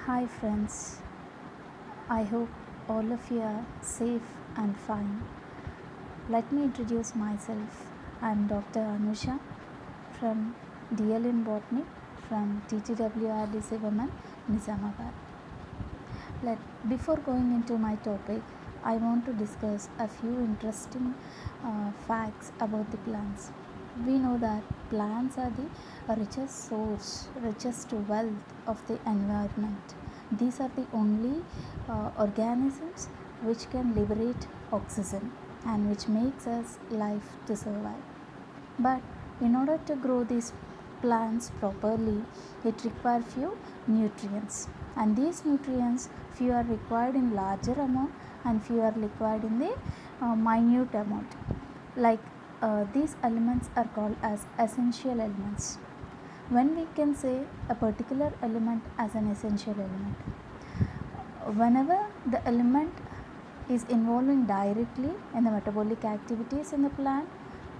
Hi friends, I hope all of you are safe and fine. Let me introduce myself. I am Dr. Anusha from DL in Botany from TTWRDC Women, Nizamabad. Before going into my topic, I want to discuss a few interesting facts about the plants. We know that plants are the richest source, richest wealth of the environment. These are the only organisms which can liberate oxygen and which makes us life to survive. But in order to grow these plants properly, it requires few nutrients, and these nutrients few are required in larger amount and few are required in the minute amount. Like these elements are called as essential elements. When we can say a particular element as an essential element, whenever the element is involving directly in the metabolic activities in the plant,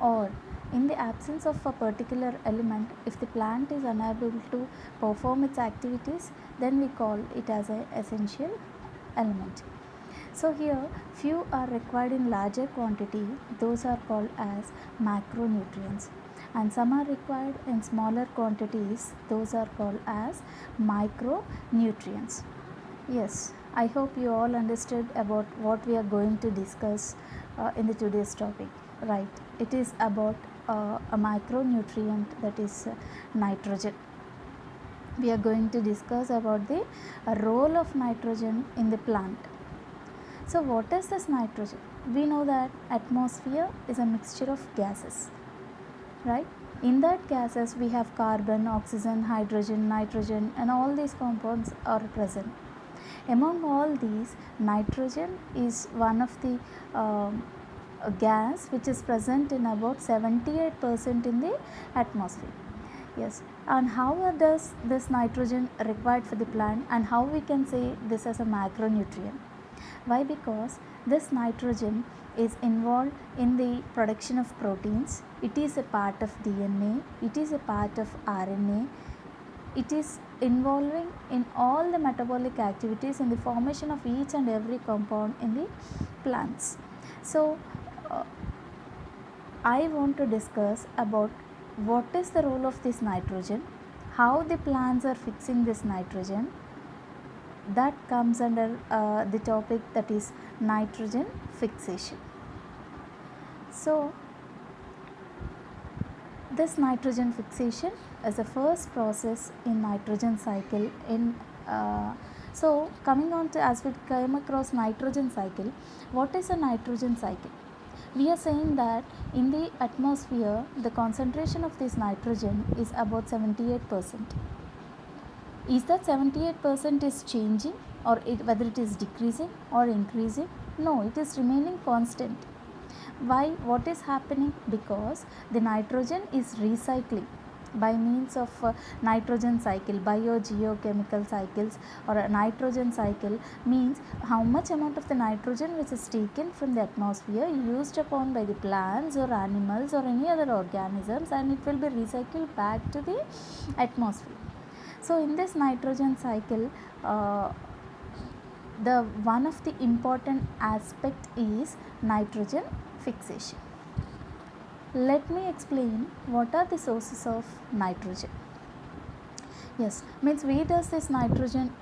or in the absence of a particular element, if the plant is unable to perform its activities, then we call it as an essential element. So here few are required in larger quantity, those are called as macronutrients, and some are required in smaller quantities, those are called as micronutrients. Yes, I hope you all understood about what we are going to discuss in the today's topic. Right, it is about a micronutrient, that is nitrogen. We are going to discuss about the role of nitrogen in the plant. So what is this nitrogen? We know that atmosphere is a mixture of gases, right? In that gases we have carbon, oxygen, hydrogen, nitrogen, and all these compounds are present. Among all these, nitrogen is one of the gas which is present in about 78% in the atmosphere. Yes, and how does this nitrogen required for the plant, and how we can say this as a macronutrient? Why? Because this nitrogen is involved in the production of proteins. It is a part of DNA, it is a part of RNA, it is involving in all the metabolic activities in the formation of each and every compound in the plants. So I want to discuss about what is the role of this nitrogen, how the plants are fixing this nitrogen. That comes under the topic, that is nitrogen fixation. So this nitrogen fixation is the first process in nitrogen cycle in so coming on to, as we came across nitrogen cycle, what is a nitrogen cycle? We are saying that in the atmosphere the concentration of this nitrogen is about 78%. Is that 78% is changing, or whether it is decreasing or increasing? No, it is remaining constant. Why? What is happening? Because the nitrogen is recycling by means of nitrogen cycle, biogeochemical cycles, or a nitrogen cycle means how much amount of the nitrogen which is taken from the atmosphere used upon by the plants or animals or any other organisms, and it will be recycled back to the atmosphere. So in this nitrogen cycle, the one of the important aspect is nitrogen fixation. Let me explain what are the sources of nitrogen. Yes, means where does this nitrogen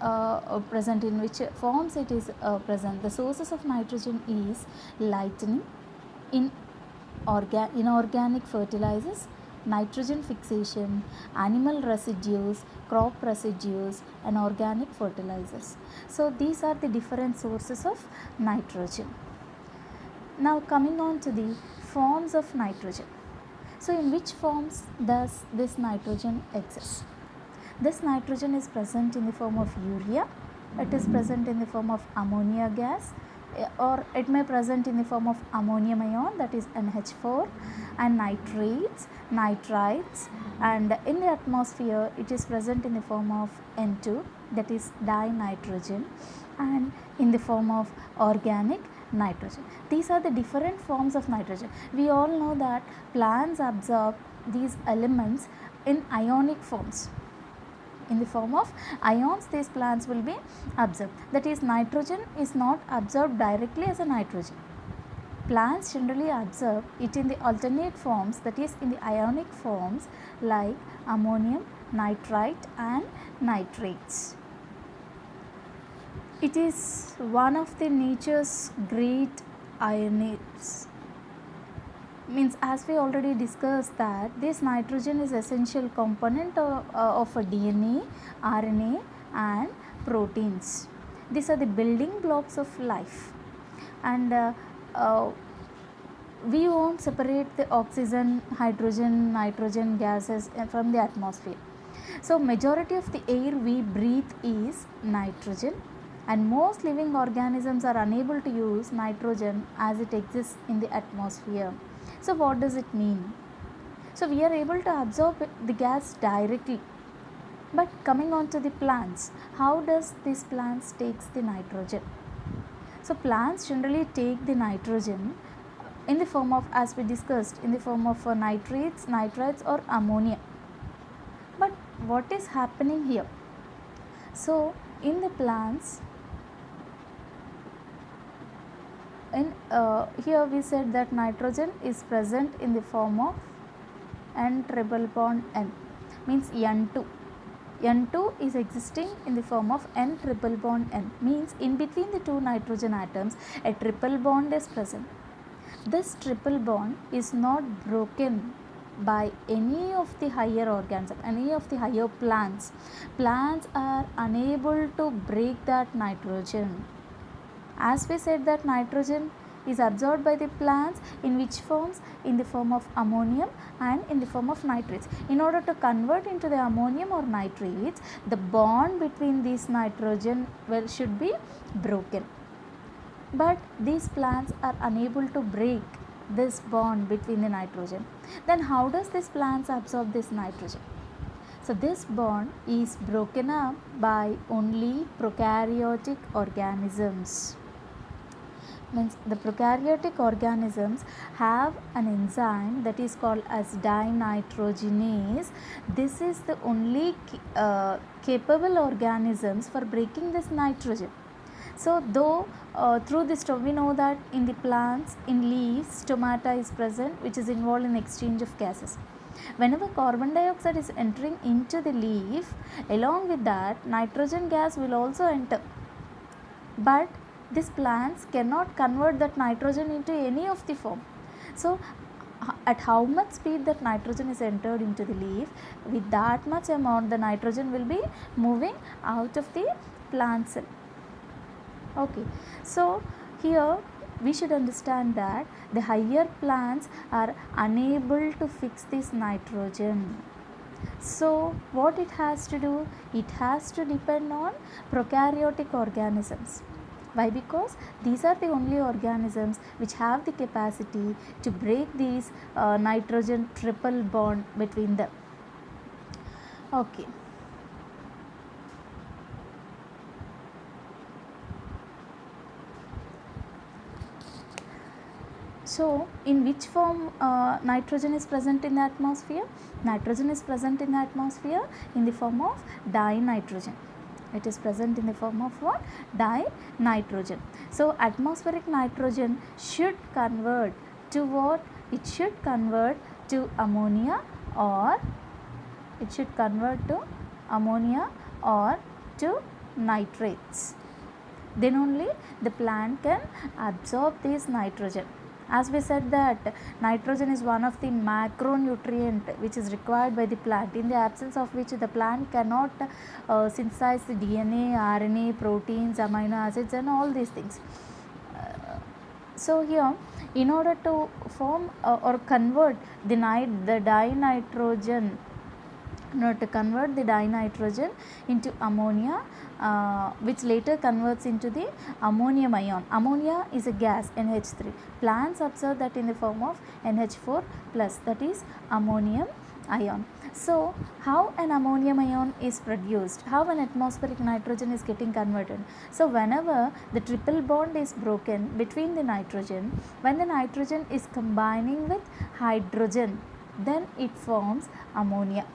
present, in which forms it is present? The sources of nitrogen is lightning, in inorganic fertilizers, nitrogen fixation, animal residues, crop residues, and organic fertilizers. So these are the different sources of nitrogen. Now coming on to the forms of nitrogen. So in which forms does this nitrogen exist? This nitrogen is present in the form of urea, it is present in the form of ammonia gas, or it may present in the form of ammonium ion, that is NH4, and nitrates, nitrites, and in the atmosphere it is present in the form of N2, that is dinitrogen, and in the form of organic nitrogen. These are the different forms of nitrogen. We all know that plants absorb these elements in ionic forms. in the form of ions these plants will be absorbed. That is, nitrogen is not absorbed directly as a nitrogen. Plants generally absorb it in the alternate forms, that is in the ionic forms like ammonium nitrite and nitrates. It is one of the nature's great ionates. Means, as we already discussed, that this nitrogen is essential component of a DNA, RNA and proteins. These are the building blocks of life, and we won't separate the oxygen, hydrogen, nitrogen gases from the atmosphere. So majority of the air we breathe is nitrogen, and most living organisms are unable to use nitrogen as it exists in the atmosphere. So what does it mean? So we are able to absorb the gas directly. But coming on to the plants, how does these plants takes the nitrogen? So plants generally take the nitrogen in the form of, as we discussed, in the form of nitrates, nitrites or ammonia. But what is happening here? So in the plants, here we said that nitrogen is present in the form of N triple bond N, means N2. N2 is existing in the form of N triple bond N, means in between the two nitrogen atoms a triple bond is present. This triple bond is not broken by any of the higher organisms, any of the higher plants. Plants are unable to break that nitrogen. As we said that nitrogen is absorbed by the plants in which forms? In the form of ammonium and in the form of nitrates. In order to convert into the ammonium or nitrates, the bond between these nitrogen should be broken. But these plants are unable to break this bond between the nitrogen. Then how does these plants absorb this nitrogen? So this bond is broken up by only prokaryotic organisms. Means the prokaryotic organisms have an enzyme that is called as dinitrogenase. This is the only capable organisms for breaking this nitrogen. So though through this we know that in the plants, in leaves, stomata is present, which is involved in exchange of gases. Whenever carbon dioxide is entering into the leaf, along with that nitrogen gas will also enter. But these plants cannot convert that nitrogen into any of the form. So at how much speed that nitrogen is entered into the leaf, with that much amount the nitrogen will be moving out of the plant cell. Okay, so here we should understand that the higher plants are unable to fix this nitrogen. So what it has to do? It has to depend on prokaryotic organisms. Why? Because these are the only organisms which have the capacity to break these nitrogen triple bond between them. Okay. So in which form nitrogen is present in the atmosphere? Nitrogen is present in the atmosphere in the form of dinitrogen. It is present in the form of what? Dinitrogen. So atmospheric nitrogen should convert to what? It should convert to ammonia, or it should convert to ammonia or to nitrates. Then only the plant can absorb this nitrogen. As we said that nitrogen is one of the macronutrient which is required by the plant, in the absence of which the plant cannot synthesize the DNA, RNA, proteins, amino acids and all these things. So here, in order to form or convert the dinitrogen, to convert the dinitrogen into ammonia, which later converts into the ammonium ion. Ammonia is a gas, NH3. Plants absorb that in the form of NH4 plus, that is ammonium ion. So how an ammonium ion is produced? How an atmospheric nitrogen is getting converted? So whenever the triple bond is broken between the nitrogen, when the nitrogen is combining with hydrogen, then it forms ammonia.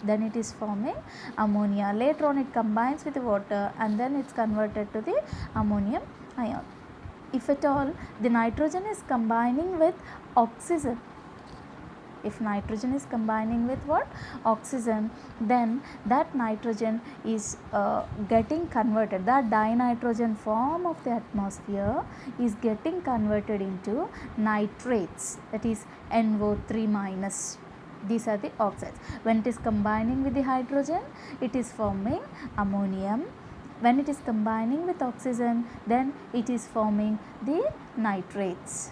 then it is forming ammonia. Later on it combines with the water and then it's converted to the ammonium ion. If at all the nitrogen is combining with oxygen, if nitrogen is combining with what? Oxygen, then that nitrogen is getting converted, that dinitrogen form of the atmosphere is getting converted into nitrates, that is NO3 minus. These are the oxides. When it is combining with the hydrogen, it is forming ammonium. When it is combining with oxygen, then it is forming the nitrates.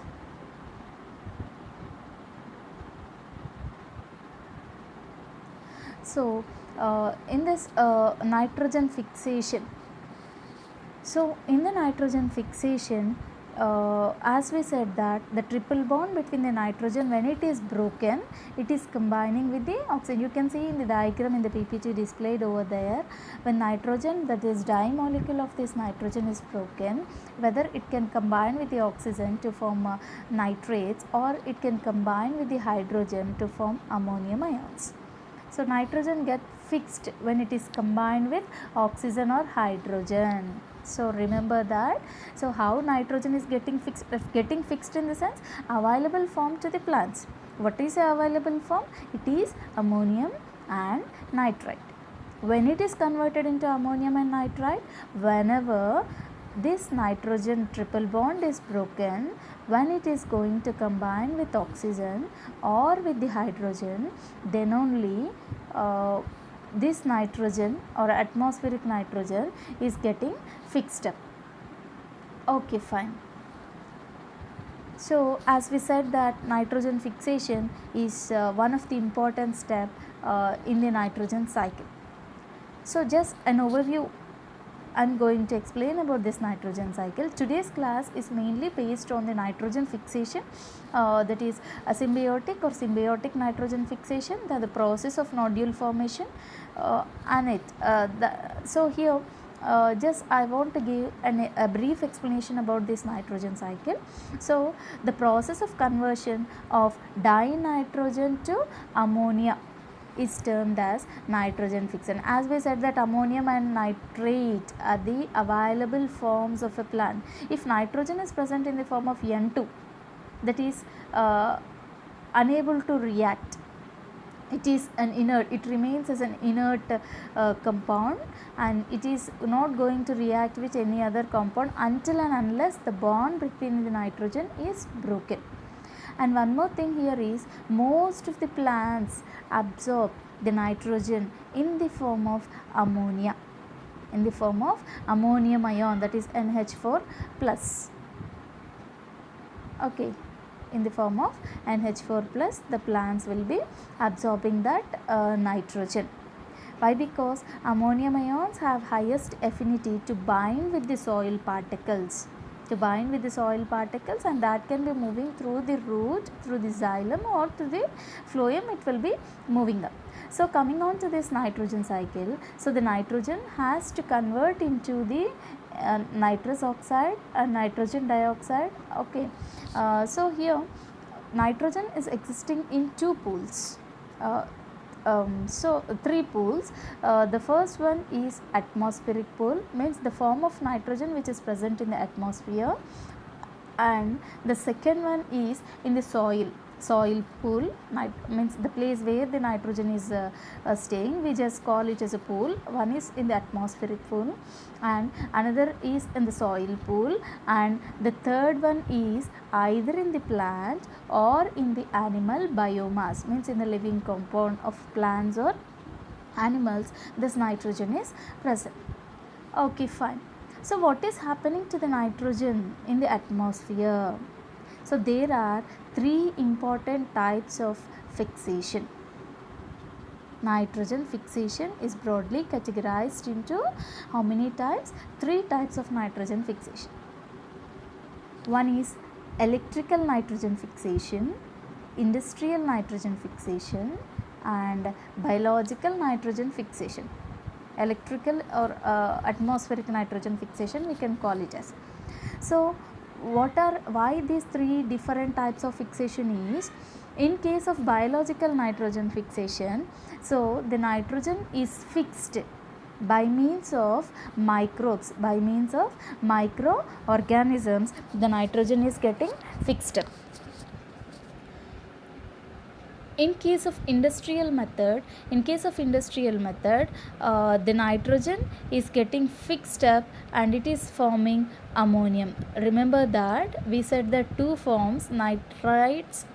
So, in this nitrogen fixation, so in the nitrogen fixation, as we said that the triple bond between the nitrogen, when it is broken, it is combining with the oxygen. You can see in the diagram in the PPT displayed over there, when nitrogen, that is dimolecule of this nitrogen is broken, whether it can combine with the oxygen to form nitrates, or it can combine with the hydrogen to form ammonium ions. So, nitrogen gets fixed when it is combined with oxygen or hydrogen. So, remember that. So, how nitrogen is getting fixed? Getting fixed in the sense available form to the plants. What is the available form? It is ammonium and nitrite. When it is converted into ammonium and nitrite, whenever this nitrogen triple bond is broken, when it is going to combine with oxygen or with the hydrogen, then only this nitrogen or atmospheric nitrogen is getting fixed up. Okay, fine. So, as we said that nitrogen fixation is one of the important steps in the nitrogen cycle. So, just an overview I am going to explain about this nitrogen cycle. Today's class is mainly based on the nitrogen fixation, that is a symbiotic or symbiotic nitrogen fixation, the process of nodule formation and it. So, here just I want to give a brief explanation about this nitrogen cycle. So, the process of conversion of dinitrogen to ammonia is termed as nitrogen fixation. As we said that ammonium and nitrate are the available forms of a plant. If nitrogen is present in the form of N2, that is unable to react, it is an inert, it remains as an inert compound, and it is not going to react with any other compound until and unless the bond between the nitrogen is broken. And one more thing here is, most of the plants absorb the nitrogen in the form of ammonia, in the form of ammonium ion, that is NH4 plus. Okay, in the form of NH4 plus, the plants will be absorbing that nitrogen. Why? Because ammonium ions have highest affinity to bind with the soil particles, and that can be moving through the root, through the xylem, or through the phloem, it will be moving up. So, coming on to this nitrogen cycle, so the nitrogen has to convert into the nitrous oxide and nitrogen dioxide. Okay, so here nitrogen is existing in two pools. So, three pools. The first one is atmospheric pool, means the form of nitrogen which is present in the atmosphere, and the second one is in the soil pool, means the place where the nitrogen is staying, we just call it as a pool. One is in the atmospheric pool and another is in the soil pool, and the third one is either in the plant or in the animal biomass, means in the living compound of plants or animals, this nitrogen is present. Okay, fine. So, what is happening to the nitrogen in the atmosphere? So, there are three important types of fixation. Nitrogen fixation is broadly categorized into how many types? Three types of nitrogen fixation. One is electrical nitrogen fixation, industrial nitrogen fixation, and biological nitrogen fixation. Electrical or atmospheric nitrogen fixation we can call it as. So, why these three different types of fixation is, In case of biological nitrogen fixation, so the nitrogen is fixed by means of microbes, by means of microorganisms. The nitrogen is getting fixed up. In case of industrial method, the nitrogen is getting fixed up and it is forming ammonium. Remember that we said the two forms, nitrates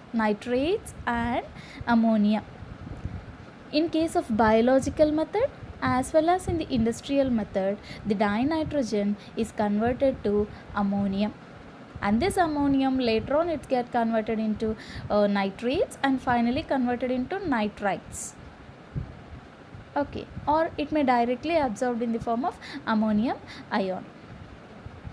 and ammonia. In case of biological method as well as in the industrial method, the dinitrogen is converted to ammonium, and this ammonium later on it get converted into nitrates and finally converted into nitrites. Okay, or it may directly absorbed in the form of ammonium ion.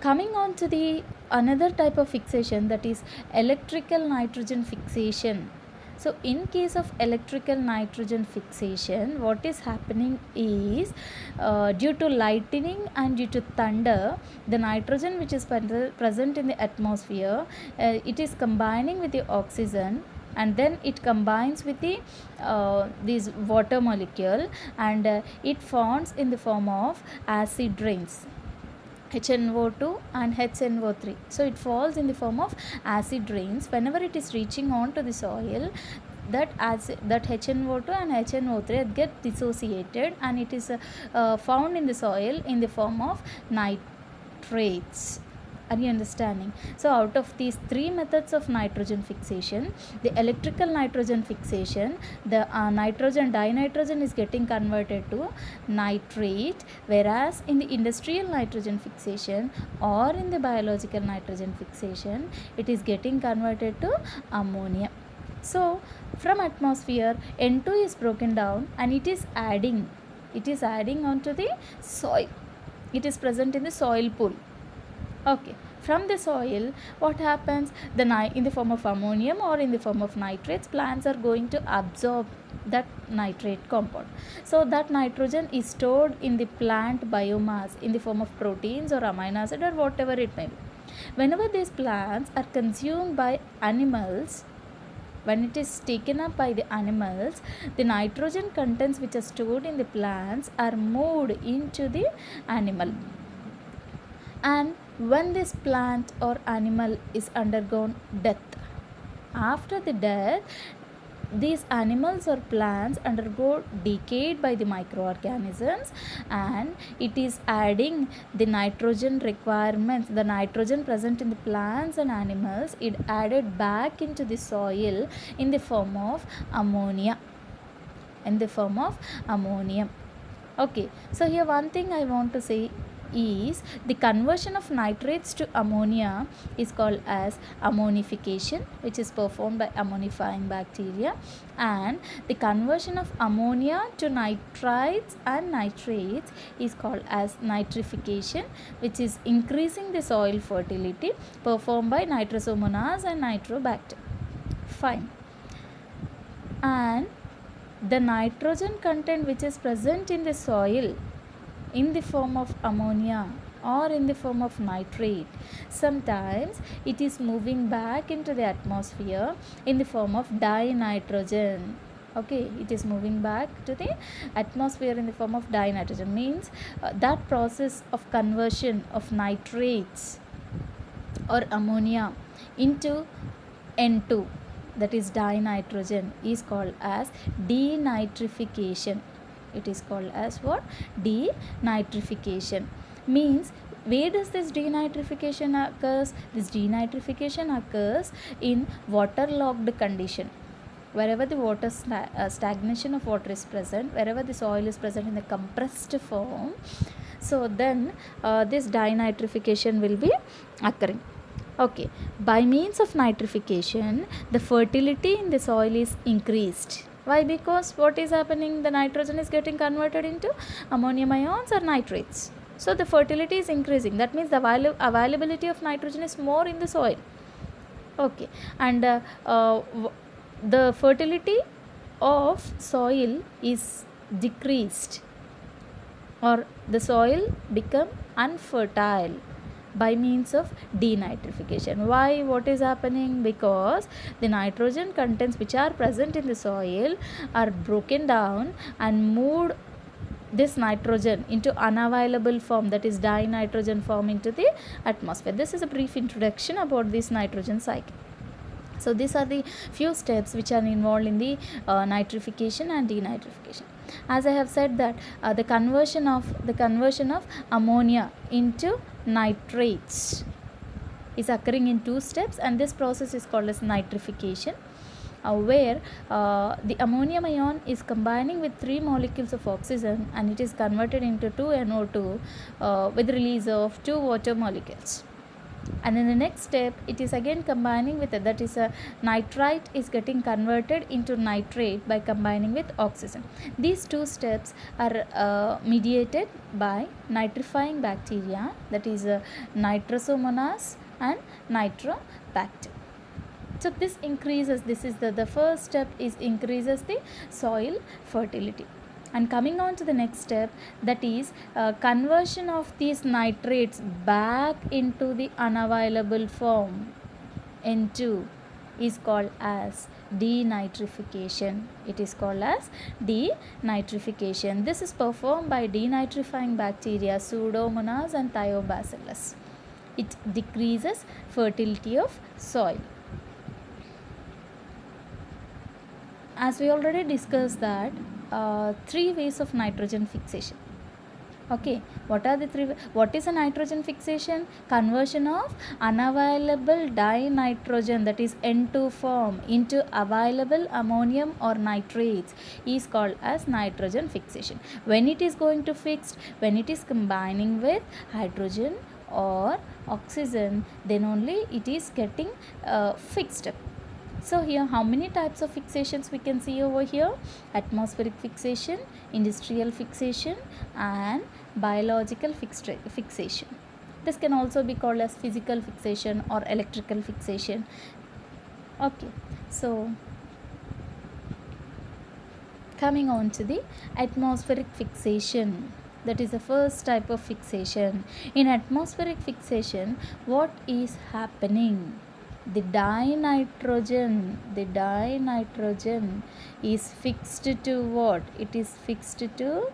Coming on to the another type of fixation, that is electrical nitrogen fixation. So in case of electrical nitrogen fixation, what is happening is due to lightning and due to thunder, the nitrogen which is present in the atmosphere, it is combining with the oxygen, and then it combines with the this water molecule, and it forms in the form of acid rains, HNO2 and HNO3. So it falls in the form of acid rains. Whenever it is reaching on to the soil, that HNO2 and HNO3 get dissociated and it is found in the soil in the form of nitrates. Are you understanding? So out of these three methods of nitrogen fixation, the electrical nitrogen fixation, the dinitrogen is getting converted to nitrate, whereas in the industrial nitrogen fixation or in the biological nitrogen fixation, it is getting converted to ammonia. So from atmosphere, N2 is broken down and it is adding onto the soil. It is present in the soil pool. Okay, from the soil, what happens? In the form of ammonium or in the form of nitrates, plants are going to absorb that nitrate compound. So that nitrogen is stored in the plant biomass in the form of proteins or amino acid or whatever it may be. Whenever these plants are consumed by animals, when it is taken up by the animals, the nitrogen contents which are stored in the plants are moved into the animal. And when this plant or animal is undergone death, after the death, these animals or plants undergo decay by the microorganisms, and it is adding the nitrogen requirements. The nitrogen present in the plants and animals, it added back into the soil in the form of ammonia. Okay, so here one thing I want to say is the conversion of nitrates to ammonia is called as ammonification, which is performed by ammonifying bacteria, and the conversion of ammonia to nitrites and nitrates is called as nitrification, which is increasing the soil fertility, performed by nitrosomonas and nitrobacter. Fine. And the nitrogen content which is present in the soil in the form of ammonia or in the form of nitrate, sometimes it is moving back into the atmosphere in the form of dinitrogen. Okay, it is moving back to the atmosphere in the form of dinitrogen, means that process of conversion of nitrates or ammonia into N2, that is dinitrogen, is called as denitrification. It is called as what? Denitrification. Means where does this denitrification occurs? This denitrification occurs in waterlogged condition. Wherever the water stagnation of water is present, wherever the soil is present in the compressed form, so then this denitrification will be occurring. Okay, by means of nitrification, the fertility in the soil is increased. Why? Because what is happening? The nitrogen is getting converted into ammonium ions or nitrates. So the fertility is increasing. That means the availability of nitrogen is more in the soil. Okay, and the fertility of soil is decreased, or the soil become unfertile. by means of denitrification. Why? What is happening? Because the nitrogen contents which are present in the soil are broken down and moved this nitrogen into unavailable form, that is dinitrogen form, into the atmosphere. This is a brief introduction about this nitrogen cycle. So these are the few steps which are involved in the nitrification and denitrification. As I have said that the conversion of ammonia into nitrates is occurring in two steps, and this process is called as nitrification, where the ammonium ion is combining with 3 molecules of oxygen and it is converted into 2NO2 with release of 2 water molecules. And in the next step it is again combining with it, that is a nitrite is getting converted into nitrate by combining with oxygen. These two steps are mediated by nitrifying bacteria, that is Nitrosomonas and Nitrobacter. So this increases, this is the first step, is increases the soil fertility. And coming on to the next step, that is conversion of these nitrates back into the unavailable form, N2, is called as denitrification. It is called as denitrification. This is performed by denitrifying bacteria Pseudomonas and Thiobacillus. It decreases fertility of soil. As we already discussed that 3 ways of nitrogen fixation. Okay, what are the 3? What is a nitrogen fixation? Conversion of unavailable dinitrogen, that is N2 form, into available ammonium or nitrates is called as nitrogen fixation. When it is going to fix, when it is combining with hydrogen or oxygen, then only it is getting fixed. So here how many types of fixations we can see over here? Atmospheric fixation, industrial fixation and biological fixation. This can also be called as physical fixation or electrical fixation. Okay, so coming on to the atmospheric fixation, that is the first type of fixation. In atmospheric fixation, what is happening? The dinitrogen is fixed to what? It is fixed to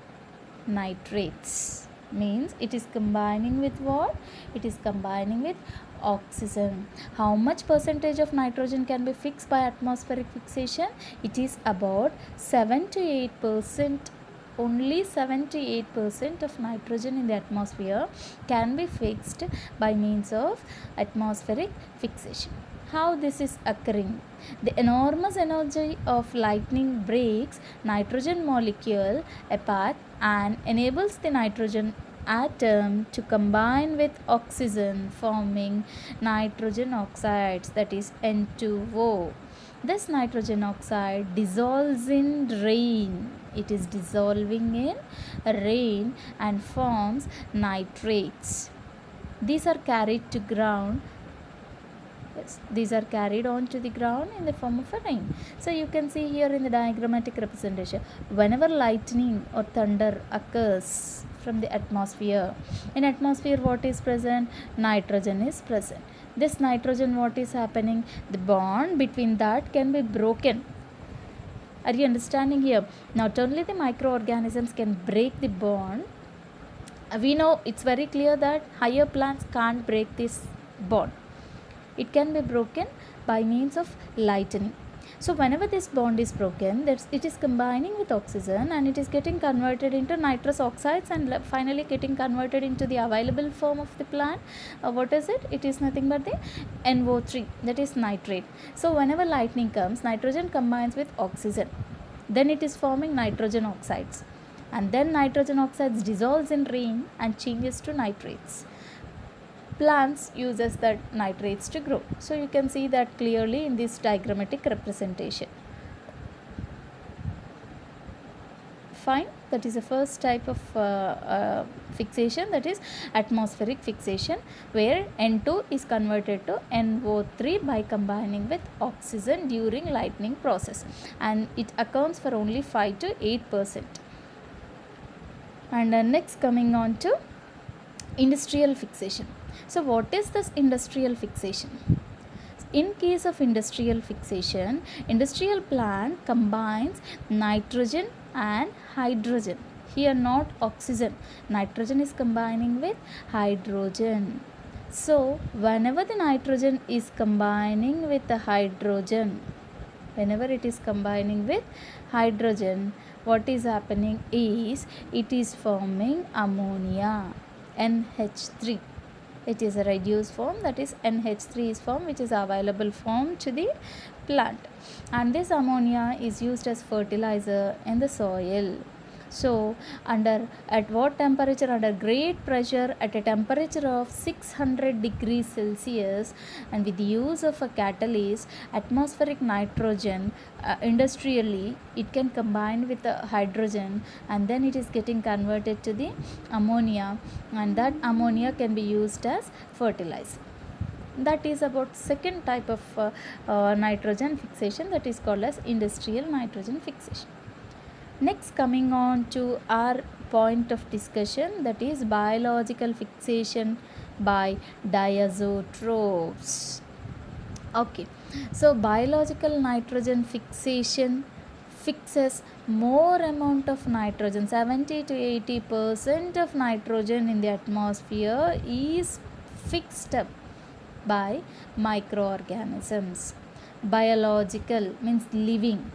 nitrates. Means it is combining with what? It is combining with oxygen. How much percentage of nitrogen can be fixed by atmospheric fixation? It is about 7 to 8%. Only 78% of nitrogen in the atmosphere can be fixed by means of atmospheric fixation. How this is occurring? The enormous energy of lightning breaks nitrogen molecule apart and enables the nitrogen atom to combine with oxygen, forming nitrogen oxides, that is N2O. This nitrogen oxide dissolves in rain. It is dissolving in rain and forms nitrates. These are carried to ground. Yes, these are carried on to the ground in the form of a rain. So you can see here in the diagrammatic representation, whenever lightning or thunder occurs from the atmosphere, in atmosphere what is present? Nitrogen is present. This nitrogen, what is happening? The bond between that can be broken. Are you understanding here? Not only the microorganisms can break the bond, we know it's very clear that higher plants can't break this bond. It can be broken by means of lightning. So whenever this bond is broken, it is combining with oxygen and it is getting converted into nitrous oxides and finally getting converted into the available form of the plant. What is it? It is nothing but the NO3, that is nitrate. So whenever lightning comes, nitrogen combines with oxygen. Then it is forming nitrogen oxides. And then nitrogen oxides dissolves in rain and changes to nitrates. Plants uses that nitrates to grow. So you can see that clearly in this diagrammatic representation. Fine, that is the first type of fixation, that is atmospheric fixation, where N2 is converted to NO3 by combining with oxygen during lightning process, and it accounts for only 5 to 8%. And next coming on to Industrial fixation. So what is this industrial fixation? In case of industrial fixation, industrial plant combines nitrogen and hydrogen. Here not oxygen, nitrogen is combining with hydrogen. So whenever the nitrogen is combining with the hydrogen, whenever it is combining with hydrogen, what is happening is it is forming ammonia, NH3. It is a reduced form, that is NH3 is formed, which is available form to the plant, and this ammonia is used as fertilizer in the soil. So at what temperature? Under great pressure at a temperature of 600 degrees Celsius, and with the use of a catalyst, atmospheric nitrogen, industrially it can combine with the hydrogen, and then it is getting converted to the ammonia, and that ammonia can be used as fertilizer. That is about second type of nitrogen fixation, that is called as industrial nitrogen fixation. Next, coming on to our point of discussion, that is biological fixation by diazotropes. Okay, so biological nitrogen fixation fixes more amount of nitrogen. 70 to 80% of nitrogen in the atmosphere is fixed up by microorganisms. Biological means living.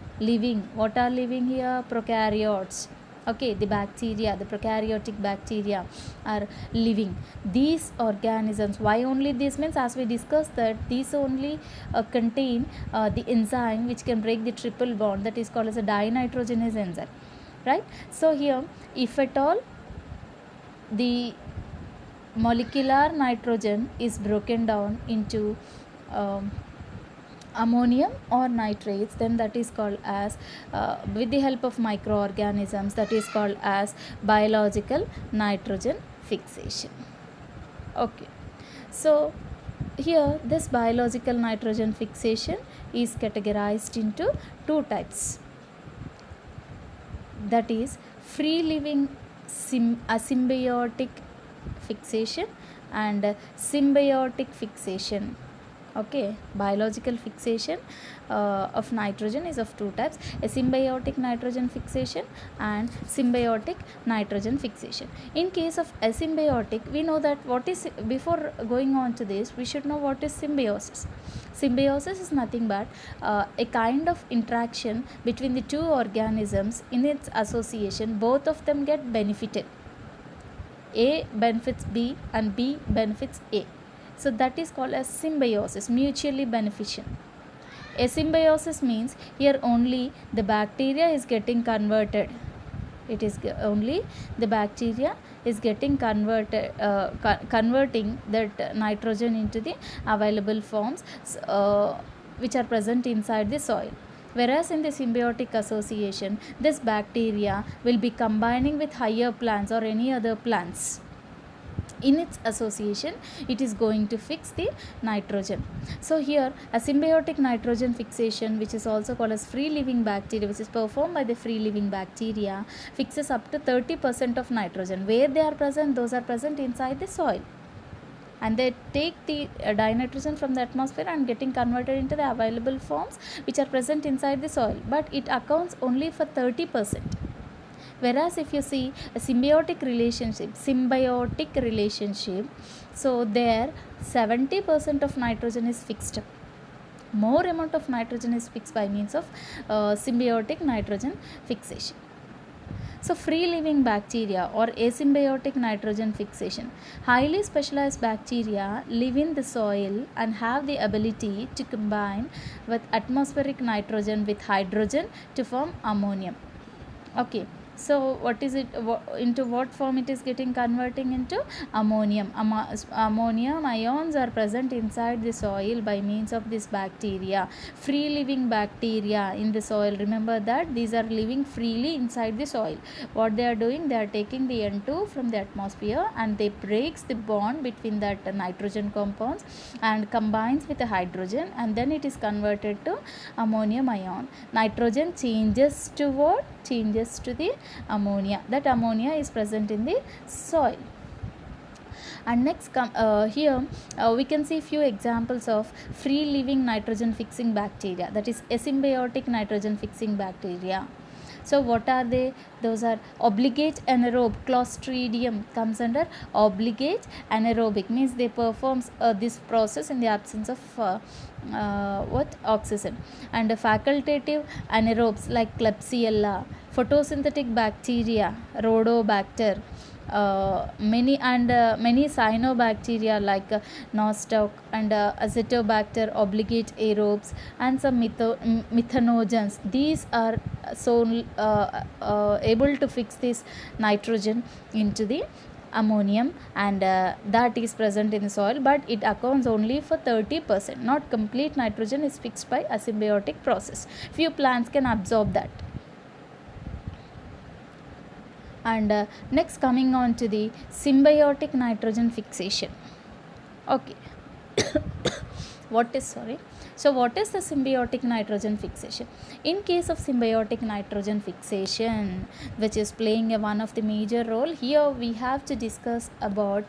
What are living here? Prokaryotes. Okay, the bacteria, the prokaryotic bacteria are living. These organisms, why only this? Means as we discussed that these only contain the enzyme which can break the triple bond, that is called as a dinitrogenase enzyme, right? So here, if at all the molecular nitrogen is broken down into ammonium or nitrates, then that is called as with the help of microorganisms, that is called as biological nitrogen fixation. Okay, so here this biological nitrogen fixation is categorized into two types, that is free living asymbiotic fixation and symbiotic fixation. Okay, biological fixation of nitrogen is of two types, a symbiotic nitrogen fixation and symbiotic nitrogen fixation. In case of asymbiotic, we know that what is, before going on to this, we should know what is symbiosis. Symbiosis is nothing but a kind of interaction between the two organisms. In its association, both of them get benefited. A benefits B and B benefits A. So that is called as symbiosis, mutually beneficial. Asymbiosis means here only the bacteria is getting converted. It is only the bacteria is getting converted, converting that nitrogen into the available forms which are present inside the soil. Whereas in the symbiotic association, this bacteria will be combining with higher plants or any other plants. In its association, it is going to fix the nitrogen. So here a symbiotic nitrogen fixation, which is also called as free living bacteria, which is performed by the free living bacteria, fixes up to 30% of nitrogen. Where they are present? Those are present inside the soil, and they take the dinitrogen from the atmosphere and getting converted into the available forms which are present inside the soil, but it accounts only for 30%. Whereas if you see a symbiotic relationship, so there 70% of nitrogen is fixed up. More amount of nitrogen is fixed by means of symbiotic nitrogen fixation. So free living bacteria or asymbiotic nitrogen fixation. Highly specialized bacteria live in the soil and have the ability to combine with atmospheric nitrogen with hydrogen to form ammonium. Okay, so what is it, into what form it is getting converting into? Ammonium. Ammonium ions are present inside the soil by means of this bacteria, free living bacteria in the soil. Remember that these are living freely inside the soil. What they are doing, they are taking the N2 from the atmosphere and they breaks the bond between that nitrogen compounds and combines with the hydrogen, and then it is converted to ammonium ion. Nitrogen changes to what? Changes to the ammonia. That ammonia is present in the soil. And next here we can see few examples of free living nitrogen fixing bacteria, that is asymbiotic nitrogen fixing bacteria. So what are they? Those are obligate anaerobe. Clostridium comes under obligate anaerobic, means they performs this process in the absence of what oxygen. And facultative anaerobes like Klebsiella, photosynthetic bacteria, Rhodobacter, many cyanobacteria like Nostoc and Acetobacter obligate aerobes, and some methanogens. These are so able to fix this nitrogen into the ammonium, and that is present in the soil, but it accounts only for 30%. Not complete nitrogen is fixed by asymbiotic process. Few plants can absorb that. And next, coming on to the symbiotic nitrogen fixation. Okay. What is the symbiotic nitrogen fixation? In case of symbiotic nitrogen fixation, which is playing one of the major role here, we have to discuss about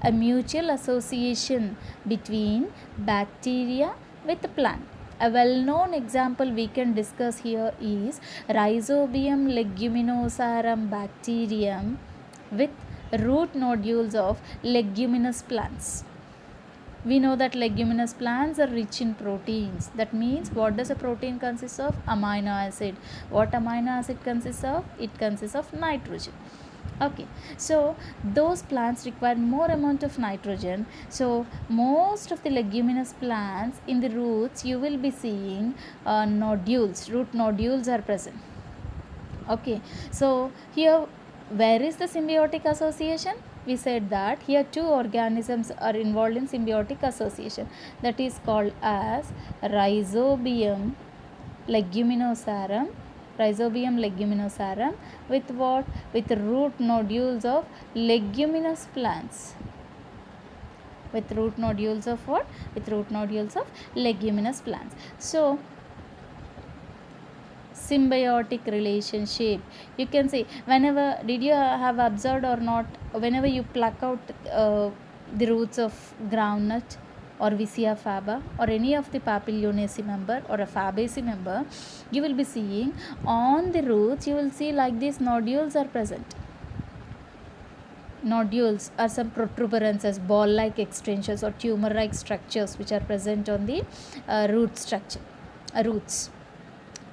a mutual association between bacteria with the plant. A well-known example we can discuss here is Rhizobium leguminosarum bacterium with root nodules of leguminous plants. We know that leguminous plants are rich in proteins. That means, what does a protein consist of? Amino acid. What amino acid consists of? It consists of nitrogen. Okay, so those plants require more amount of nitrogen. So most of the leguminous plants, in the roots you will be seeing nodules. Root nodules are present. Okay, so here, where is the symbiotic association? We said that here two organisms are involved in symbiotic association, that is called as Rhizobium leguminosarum. Rhizobium leguminosarum with what? With root nodules of leguminous plants. With root nodules of what? With root nodules of leguminous plants. So symbiotic relationship, you can see, whenever, did you have observed or not, whenever you pluck out the roots of groundnut or Vicia faba or any of the Papilionaceae member or a Fabaceae member, you will be seeing on the roots, you will see like these nodules are present. Nodules are some protuberances, ball like extensions or tumor like structures which are present on the root structure, roots.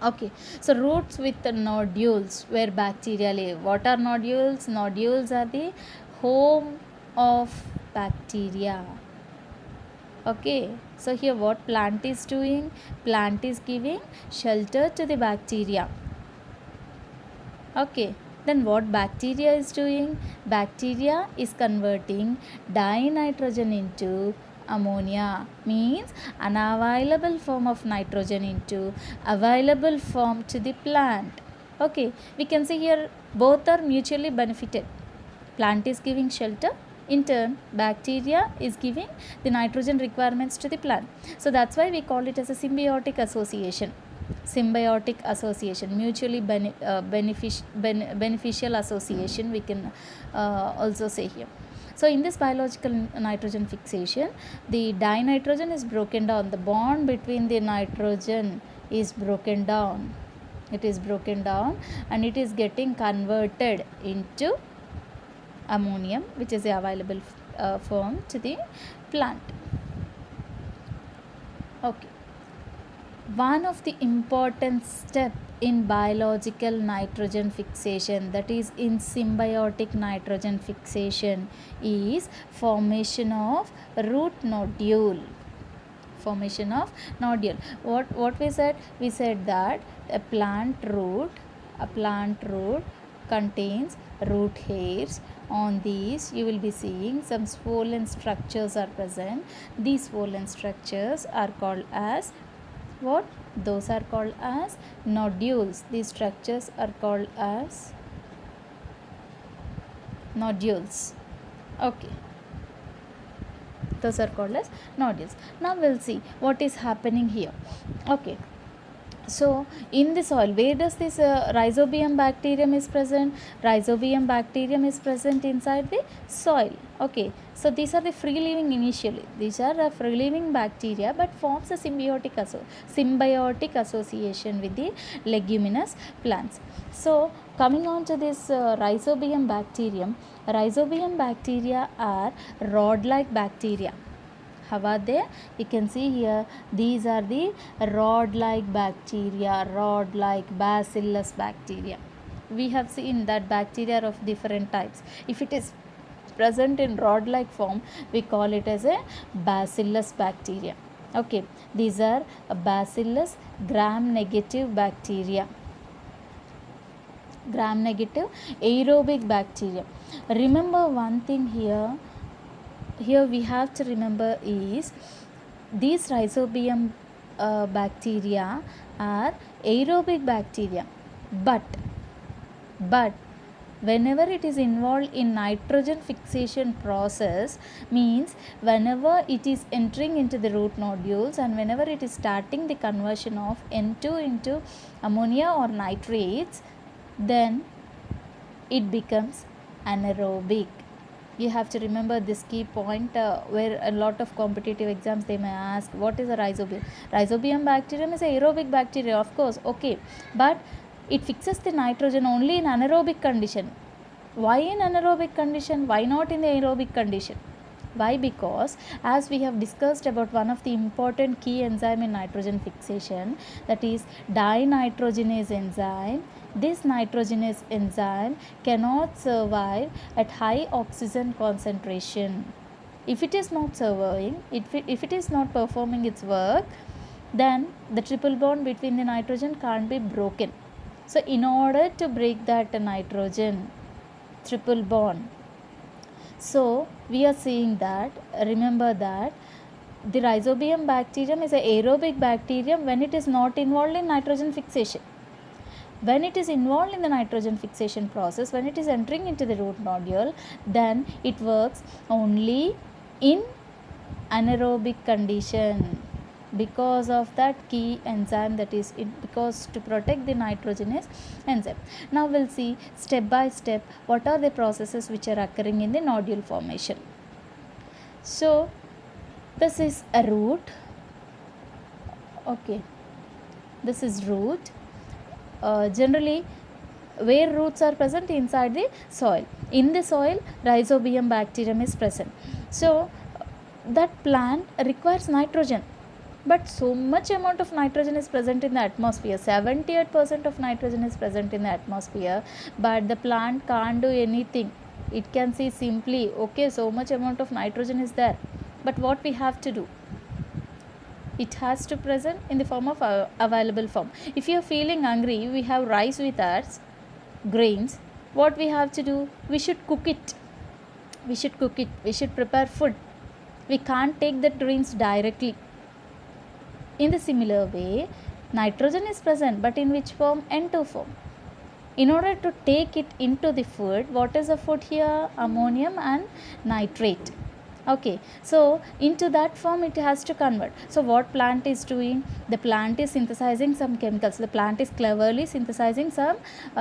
Okay, so roots with the nodules where bacteria live. What are nodules? Nodules are the home of bacteria. Okay, so here what plant is doing? Plant is giving shelter to the bacteria. Okay, then what bacteria is doing? Bacteria is converting dinitrogen into ammonia, means unavailable form of nitrogen into available form to the plant. Okay, we can see here both are mutually benefited. Plant is giving shelter, in turn bacteria is giving the nitrogen requirements to the plant. So that's why we call it as a symbiotic association. Symbiotic association, mutually beneficial association, we can also say here. So in this biological nitrogen fixation, the dinitrogen is broken down. The bond between the nitrogen is broken down. It is broken down and it is getting converted into ammonium, which is the available form to the plant. Okay. One of the important step in biological nitrogen fixation, that is in symbiotic nitrogen fixation, is formation of root nodule. Formation of nodule. What we said? We said that a plant root contains root hairs. On these you will be seeing some swollen structures are present. These swollen structures are called as what? Those are called as nodules. These structures are called as nodules. Okay, those are called as nodules. Now we'll see what is happening here. Okay, So in the soil, where does this rhizobium bacterium is present? Rhizobium bacterium is present inside the soil. Okay, so these are the free living initially, these are a free living bacteria, but forms a symbiotic association with the leguminous plants. So coming on to this rhizobium bacteria are rod like bacteria. How are they? You can see here, these are the rod like bacteria, rod like bacillus bacteria. We have seen that bacteria are of different types. If it is present in rod like form, we call it as a bacillus bacteria. Okay, these are bacillus gram negative bacteria, gram negative aerobic bacteria. Remember one thing here we have to remember is these rhizobium bacteria are aerobic bacteria, but whenever it is involved in nitrogen fixation process, means whenever it is entering into the root nodules and whenever it is starting the conversion of N2 into ammonia or nitrates, then it becomes anaerobic. You have to remember this key point where a lot of competitive exams they may ask, what is a rhizobium bacterium is aerobic bacteria, of course, okay, but it fixes the nitrogen only in anaerobic condition. Why in anaerobic condition? Why not in the aerobic condition? Why? Because as we have discussed about one of the important key enzyme in nitrogen fixation, that is dinitrogenase enzyme. This nitrogenase enzyme cannot survive at high oxygen concentration. If it is not surviving, if it is not performing its work, then the triple bond between the nitrogen can't be broken. So in order to break that nitrogen triple bond, so we are seeing that, remember that the rhizobium bacterium is an aerobic bacterium when it is not involved in nitrogen fixation. When it is involved in the nitrogen fixation process, when it is entering into the root nodule, then it works only in anaerobic condition because of that key enzyme, that is it, because to protect the nitrogenase enzyme. Now we'll see step by step what are the processes which are occurring in the nodule formation. So this is a root. Okay, this is root. Generally where roots are present? Inside the soil. In the soil, rhizobium bacterium is present. So that plant requires nitrogen, but so much amount of nitrogen is present in the atmosphere, 78% of nitrogen is present in the atmosphere, but the plant can't do anything. It can see simply, okay, so much amount of nitrogen is there, but what we have to do? It has to present in the form of available form. If you are feeling hungry, we have rice with us, grains. What we have to do? We should cook it. We should prepare food. We can't take the grains directly. In the similar way, nitrogen is present, but in which form? N2 form. In order to take it into the food, what is the food here? Ammonium and nitrate. Okay, so into that form it has to convert. So what plant is doing? The plant is synthesizing some chemicals. The plant is cleverly synthesizing some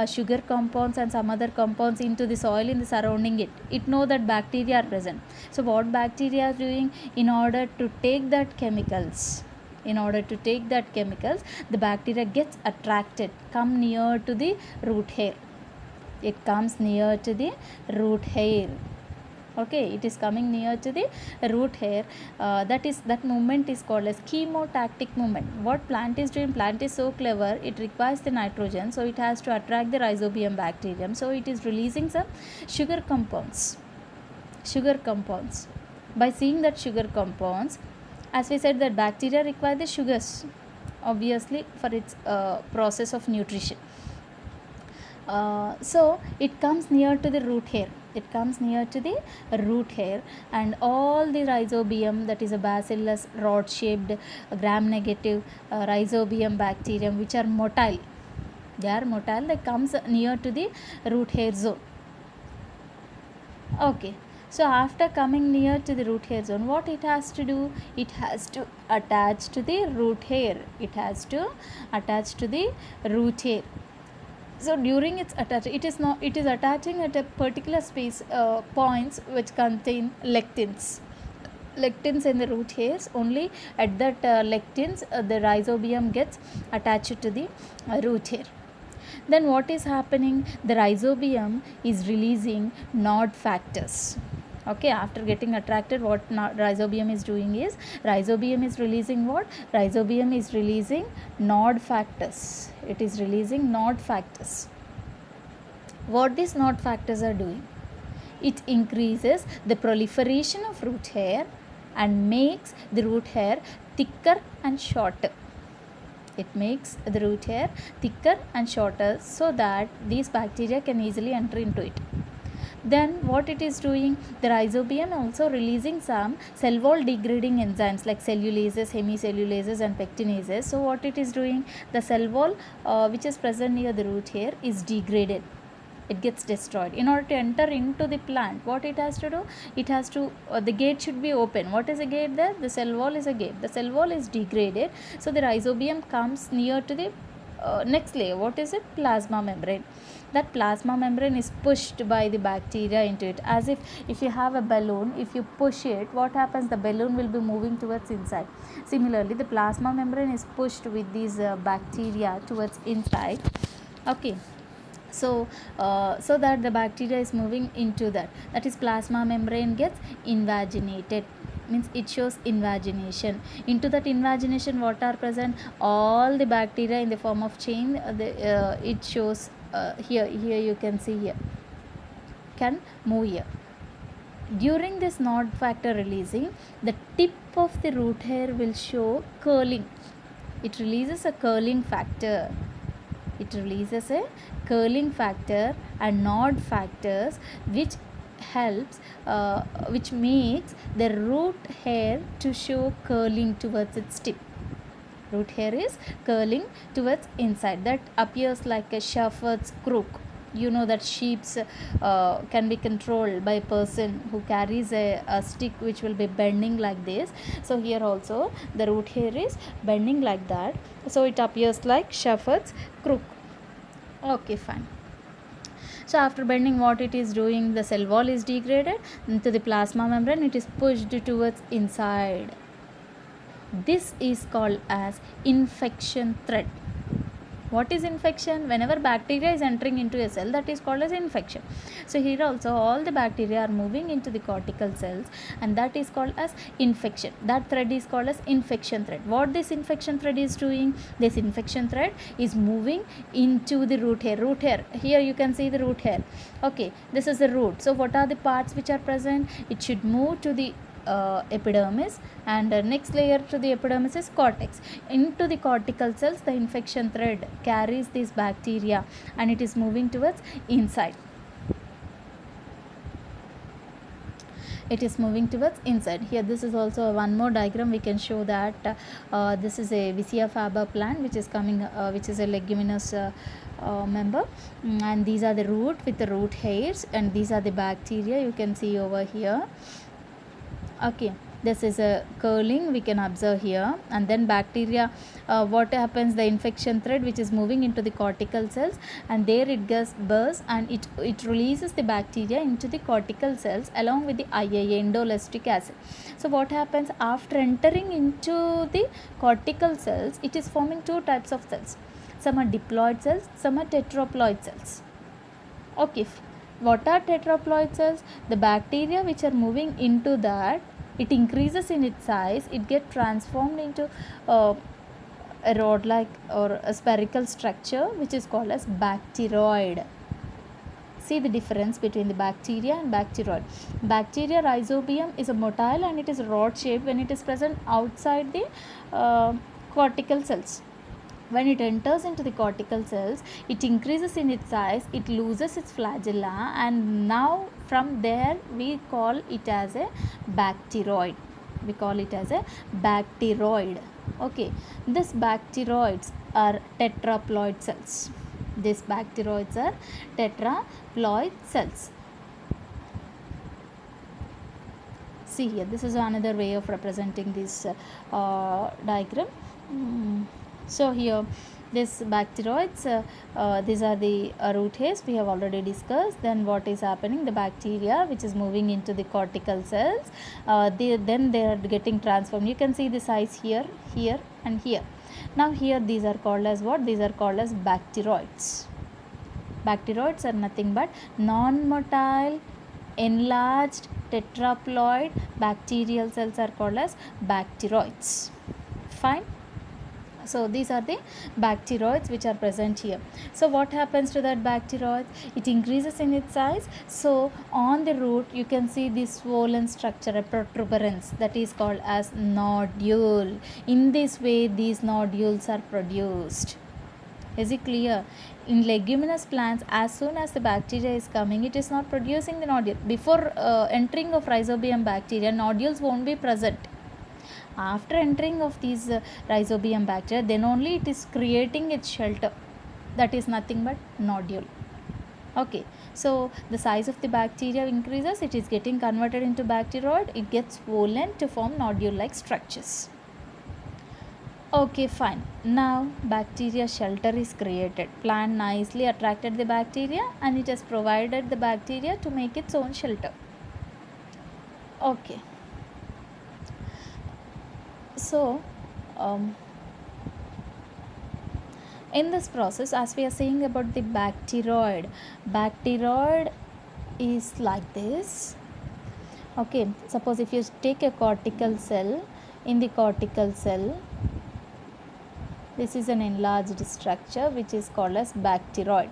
sugar compounds and some other compounds into the soil in the surrounding it. It know that bacteria are present. So what bacteria are doing? In order to take that chemicals, the bacteria gets attracted, come near to the root hair. It comes near to the root hair. Okay, it is coming near to the root hair. That movement is called as chemotactic movement. What plant is doing? Plant is so clever, it requires the nitrogen, so it has to attract the rhizobium bacterium, so it is releasing some sugar compounds. By seeing that sugar compounds, as we said that bacteria require the sugars obviously for its process of nutrition. So it comes near to the root hair. And all the rhizobium, that is a bacillus rod shaped gram negative rhizobium bacterium, which are motile. They comes near to the root hair zone. Okay, So after coming near to the root hair zone, what it has to do? It has to attach to the root hair. It has to attach to the root hair. So during its attach, it is attaching at a particular space points which contain lectins. Lectins in the root hairs. Only at that lectins the rhizobium gets attached to the root hair. Then what is happening? The rhizobium is releasing nod factors. Okay, after getting attracted, what rhizobium is doing is, rhizobium is releasing what? Rhizobium is releasing nod factors. It is releasing nod factors. What these nod factors are doing? It increases the proliferation of root hair and makes the root hair thicker and shorter. It makes the root hair thicker and shorter so that these bacteria can easily enter into it. Then what it is doing? The rhizobium also releasing some cell wall degrading enzymes like cellulases, hemicellulases and pectinases. So what it is doing? The cell wall which is present near the root hair is degraded. It gets destroyed. In order to enter into the plant, what it has to do? It has to, the gate should be open. What is a gate there? The cell wall is a gate. The cell wall is degraded. So the rhizobium comes near to the next layer. What is it? Plasma membrane. That plasma membrane is pushed by the bacteria into it. As if you have a balloon, if you push it, what happens? The balloon will be moving towards inside. Similarly, the plasma membrane is pushed with these bacteria towards inside. Okay. So that the bacteria is moving into that is plasma membrane gets invaginated, means it shows invagination. Into that invagination, what are present? All the bacteria in the form of chain. It shows here you can see here, can move here. During this nod factor releasing, the tip of the root hair will show curling. It releases a curling factor. It releases a curling factor and nod factors which helps which makes the root hair to show curling towards its tip. Root hair is curling towards inside. That appears like a shepherd's crook. You know that sheeps can be controlled by a person who carries a stick which will be bending like this. So here also the root hair is bending like that. So it appears like shepherd's crook. Okay, fine. So after bending, what it is doing? The cell wall is degraded into the plasma membrane. It is pushed towards inside. This is called as infection thread. What is infection? Whenever bacteria is entering into a cell, that is called as infection. So here also all the bacteria are moving into the cortical cells, and that is called as infection. That thread is called as infection thread. What this infection thread is doing? This infection thread is moving into the root hair. Root hair, here you can see the root hair. Okay, this is the root. So what are the parts which are present? It should move to the epidermis, and next layer to the epidermis is cortex. Into the cortical cells, the infection thread carries this bacteria and it is moving towards inside. It is moving towards inside. Here this is also one more diagram. We can show that this is a Vicia faber plant which is coming which is a leguminous member, and these are the root with the root hairs, and these are the bacteria you can see over here. Okay, this is a curling we can observe here, and then bacteria, what happens? The infection thread which is moving into the cortical cells, and there it gets bursts and it releases the bacteria into the cortical cells along with the IAA, indolestic acid. So what happens after entering into the cortical cells? It is forming two types of cells. Some are diploid cells, some are tetraploid cells. Okay, what are tetraploid cells? The bacteria which are moving into that, it increases in its size, it gets transformed into a rod like or a spherical structure which is called as bacteroid. See the difference between the bacteria and bacteroid. Bacteria rhizobium is a motile and it is rod shaped when it is present outside the cortical cells. When it enters into the cortical cells, it increases in its size, it loses its flagella, and now from there we call it as a bacteroid. We call it as a bacteroid. Okay, these bacteroids are tetraploid cells. These bacteroids are tetraploid cells. see here, this is another way of representing this diagram. So here this bacteroids, these are the root hairs we have already discussed. Then what is happening, the bacteria which is moving into the cortical cells, then they are getting transformed. You can see the size here, here and here. Now here these are called as what? These are called as bacteroids. Bacteroids are nothing but non-motile enlarged tetraploid bacterial cells are called as bacteroids. Fine. So these are the bacteroids which are present here. So what happens to that bacteroid? It increases in its size. So on the root you can see this swollen structure, a protuberance, that is called as nodule. In this way these nodules are produced. Is it clear? In leguminous plants, as soon as the bacteria is coming, it is not producing the nodule. Before entering of rhizobium bacteria, nodules won't be present. After entering of these rhizobium bacteria, then only it is creating its shelter. That is nothing but nodule. Okay, so the size of the bacteria increases, it is getting converted into bacteroid, it gets swollen to form nodule like structures. Okay, fine. Now bacteria shelter is created. Plant nicely attracted the bacteria and it has provided the bacteria to make its own shelter. Okay. So in this process, as we are saying about the bacteroid is like this. Okay, suppose if you take a cortical cell, in the cortical cell, this is an enlarged structure which is called as bacteroid.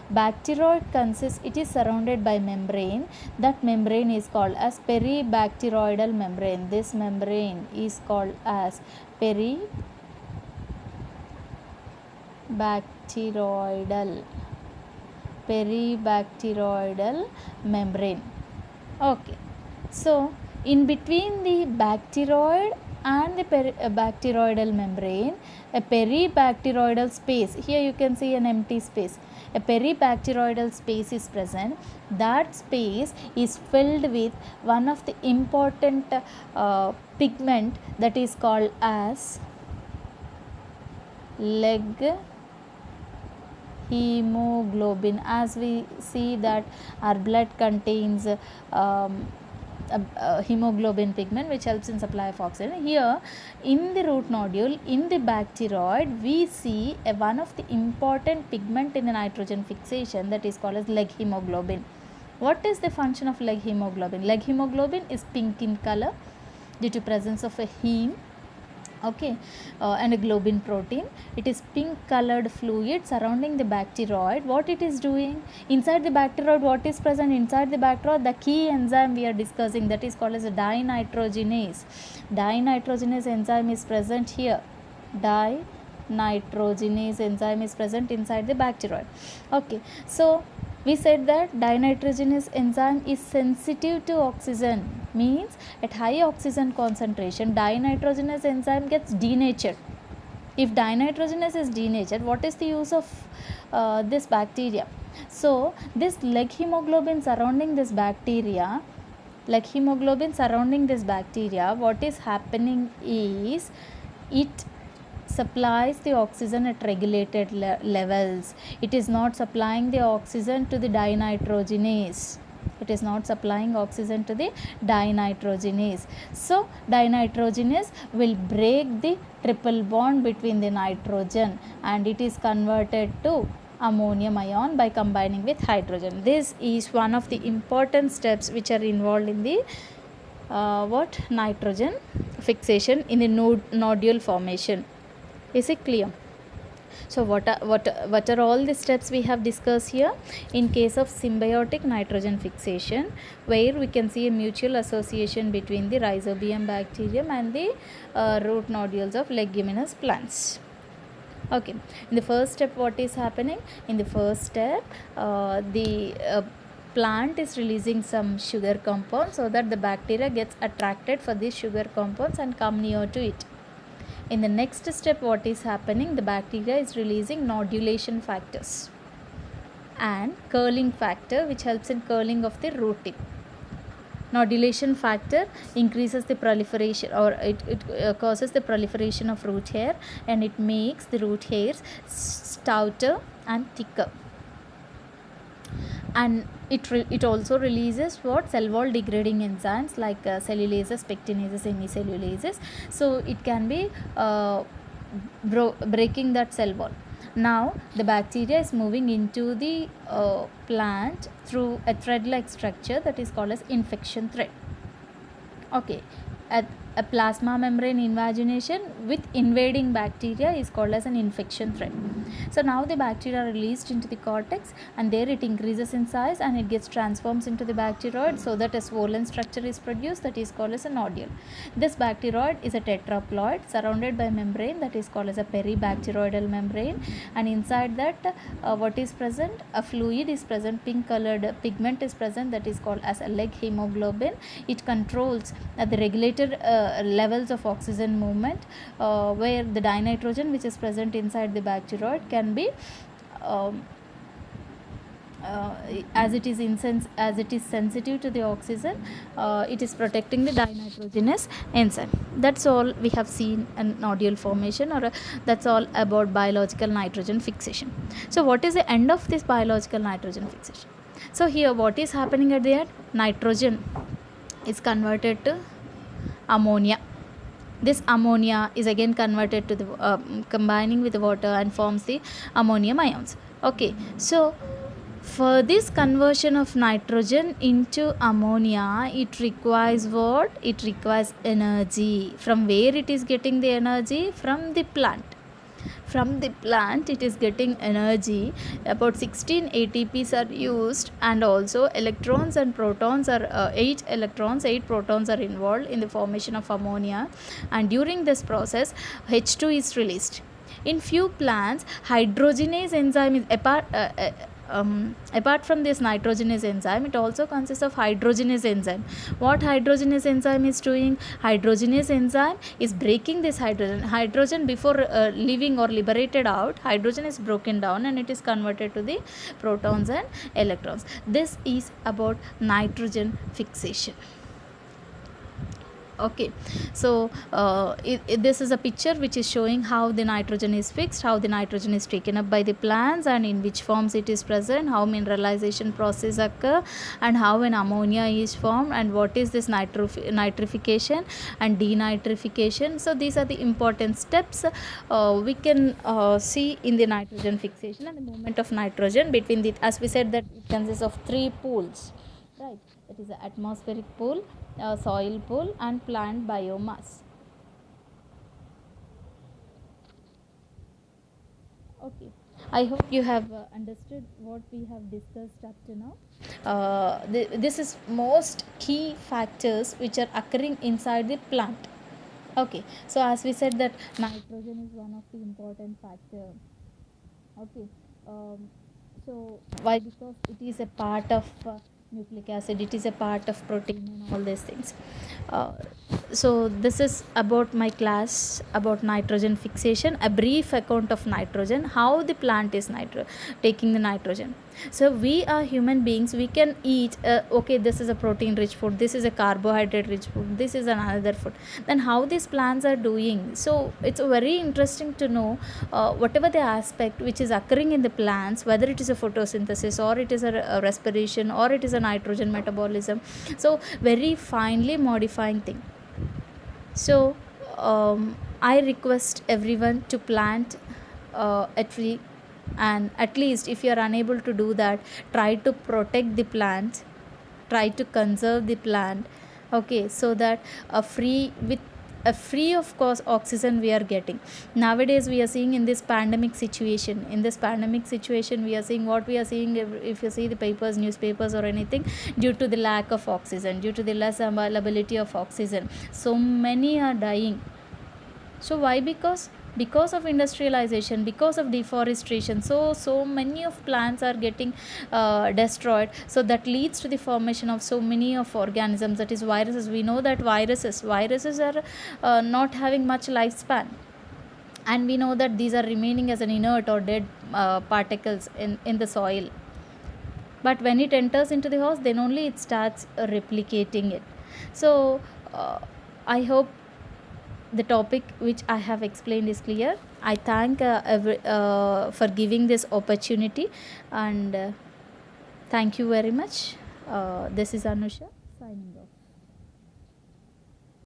Bacteroid consists, it is surrounded by membrane. That membrane is called as peribacteroidal membrane. This membrane is called as peribacteroidal membrane. Okay, so in between the bacteroid and the bacteroidal membrane, a peribacteroidal space, here you can see an empty space, a peribacteroidal space is present. That space is filled with one of the important pigment that is called as leg hemoglobin. As we see that our blood contains hemoglobin pigment which helps in supply of oxygen. Here in the root nodule, in the bacteroid, we see one of the important pigment in the nitrogen fixation, that is called as leg hemoglobin. What is the function of leg hemoglobin? Leg hemoglobin is pink in color due to presence of a heme, okay, and a globin protein. It is pink colored fluid surrounding the bacteroid. What it is doing inside the bacteroid, what is present inside the bacteroid? The key enzyme we are discussing, that is called as a dinitrogenase. Dinitrogenase enzyme is present here. Dinitrogenase enzyme is present inside the bacteroid. Okay, so we said that dinitrogenase enzyme is sensitive to oxygen, means at high oxygen concentration dinitrogenase enzyme gets denatured. If dinitrogenase is denatured, what is the use of this bacteria? So this leg hemoglobin surrounding this bacteria, what is happening is it supplies the oxygen at regulated levels. It is not supplying the oxygen to the dinitrogenase. It is not supplying oxygen to the dinitrogenase. So dinitrogenase will break the triple bond between the nitrogen and it is converted to ammonium ion by combining with hydrogen. This is one of the important steps which are involved in the nitrogen fixation in the nodule formation. Is it clear? So what are all the steps we have discussed here? In case of symbiotic nitrogen fixation, where we can see a mutual association between the rhizobium bacterium and the root nodules of leguminous plants. Okay, in the first step, what is happening? In the first step, the plant is releasing some sugar compounds so that the bacteria gets attracted for these sugar compounds and come near to it. In the next step, what is happening? The bacteria is releasing nodulation factors and curling factor which helps in curling of the root tip. Nodulation factor increases the proliferation, or it causes the proliferation of root hair, and it makes the root hairs stouter and thicker. And it also releases what cell wall degrading enzymes like cellulases, pectinases, hemicellulases. So it can be breaking that cell wall. Now the bacteria is moving into the plant through a thread like structure that is called as infection thread. Okay, a plasma membrane invagination with invading bacteria is called as an infection thread. So now the bacteria are released into the cortex, and there it increases in size and it gets transforms into the bacteroid, so that a swollen structure is produced that is called as a nodule. This bacteroid is a tetraploid surrounded by a membrane that is called as a peribacteroidal membrane, and inside that what is present, a fluid is present, pink colored pigment is present, that is called as a leg hemoglobin. It controls the regulated levels of oxygen movement, where the dinitrogen which is present inside the bacteroid can be um, as it is sensitive to the oxygen, it is protecting the dinitrogenous enzyme. That's all we have seen in nodule formation, or that's all about biological nitrogen fixation. So what is the end of this biological nitrogen fixation? So here what is happening at the end? Nitrogen is converted to ammonia. This ammonia is again converted to the combining with the water and forms the ammonium ions. Okay, so for this conversion of nitrogen into ammonia, it requires what? It requires energy. From where it is getting the energy? From the plant. From the plant it is getting energy. About 16 ATPs are used, and also electrons and protons are 8 electrons, 8 protons are involved in the formation of ammonia, and during this process H2 is released. In few plants, hydrogenase enzyme is apart from this nitrogenase enzyme, it also consists of hydrogenase enzyme. What hydrogenase enzyme is doing? Hydrogenase enzyme is breaking this hydrogen before leaving or liberated out. Hydrogen is broken down and it is converted to the protons and electrons. This is about nitrogen fixation. Okay, so this is a picture which is showing how the nitrogen is fixed, how the nitrogen is taken up by the plants, and in which forms it is present, how mineralization process occur, and how an ammonia is formed, and what is this nitrification and denitrification. So these are the important steps we can see in the nitrogen fixation and the movement of nitrogen between the, as we said, that it consists of three pools, right? That is the atmospheric pool, soil pool, and plant biomass. Okay, I hope you have understood what we have discussed up to now. This is most key factors which are occurring inside the plant. Okay, so as we said that nitrogen is one of the important factor. Okay, so why? Because it is a part of nucleic acid, it is a part of protein and all these things. uh, so this is about my class about nitrogen fixation, a brief account of nitrogen, how the plant is taking the nitrogen. So we are human beings, we can eat okay, this is a protein rich food, this is a carbohydrate rich food, this is another food. Then how these plants are doing? So it's very interesting to know whatever the aspect which is occurring in the plants, whether it is a photosynthesis or it is a respiration or it is a nitrogen metabolism. So very finely modifying thing. So I request everyone to plant a tree, and at least if you are unable to do that, try to protect the plant, try to conserve the plant. Okay, so that a free of cost oxygen we are getting. Nowadays we are seeing in this pandemic situation, we are seeing what we are seeing. If you see the papers, newspapers or anything, due to the lack of oxygen, due to the less availability of oxygen, so many are dying. So why? Because of industrialization, because of deforestation, so many of plants are getting destroyed. So that leads to the formation of so many of organisms, that is viruses. We know that viruses are not having much lifespan, and we know that these are remaining as an inert or dead particles in the soil. but when it enters into the house, then only it starts replicating it. So I hope the topic which I have explained is clear. I thank for giving this opportunity, and thank you very much. This is Anusha.